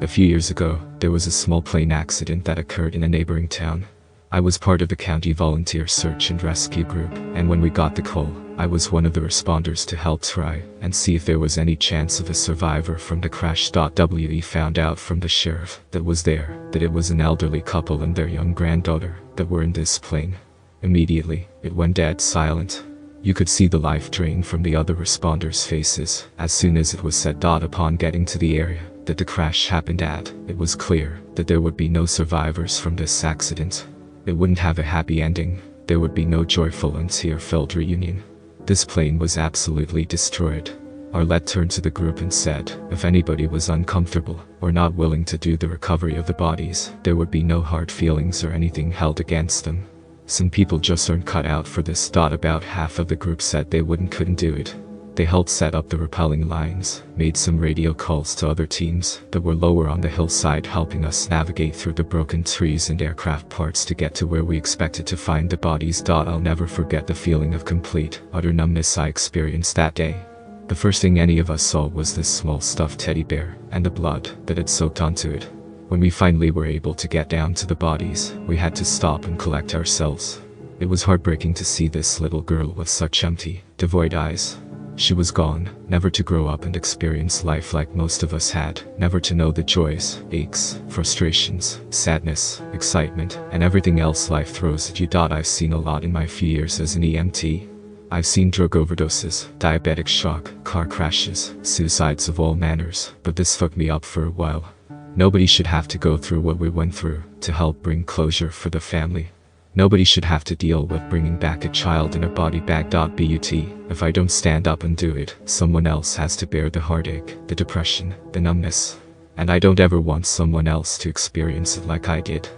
A few years ago, there was a small plane accident that occurred in a neighboring town. I was part of the county volunteer search and rescue group, and when we got the call, I was one of the responders to help try and see if there was any chance of a survivor from the crash. We found out from the sheriff that was there that it was an elderly couple and their young granddaughter that were in this plane. Immediately, it went dead silent. You could see the life drain from the other responders' faces as soon as it was said. Upon getting to the area that the crash happened at, it was clear that there would be no survivors from this accident. It wouldn't have a happy ending. There would be no joyful and tear-filled reunion. This plane was absolutely destroyed. Arlette turned to the group and said, if anybody was uncomfortable or not willing to do the recovery of the bodies, there would be no hard feelings or anything held against them. Some people just aren't cut out for this. About half of the group said they couldn't do it. They helped set up the rappelling lines, made some radio calls to other teams that were lower on the hillside, helping us navigate through the broken trees and aircraft parts to get to where we expected to find the bodies. I'll never forget the feeling of complete, utter numbness I experienced that day. The first thing any of us saw was this small stuffed teddy bear and the blood that had soaked onto it. When we finally were able to get down to the bodies, we had to stop and collect ourselves. It was heartbreaking to see this little girl with such empty, devoid eyes. She was gone, never to grow up and experience life like most of us had, never to know the joys, aches, frustrations, sadness, excitement, and everything else life throws at you. I've seen a lot in my few years as an EMT. I've seen drug overdoses, diabetic shock, car crashes, suicides of all manners, but this fucked me up for a while. Nobody should have to go through what we went through to help bring closure for the family. Nobody should have to deal with bringing back a child in a body bag. But if I don't stand up and do it, someone else has to bear the heartache, the depression, the numbness. And I don't ever want someone else to experience it like I did.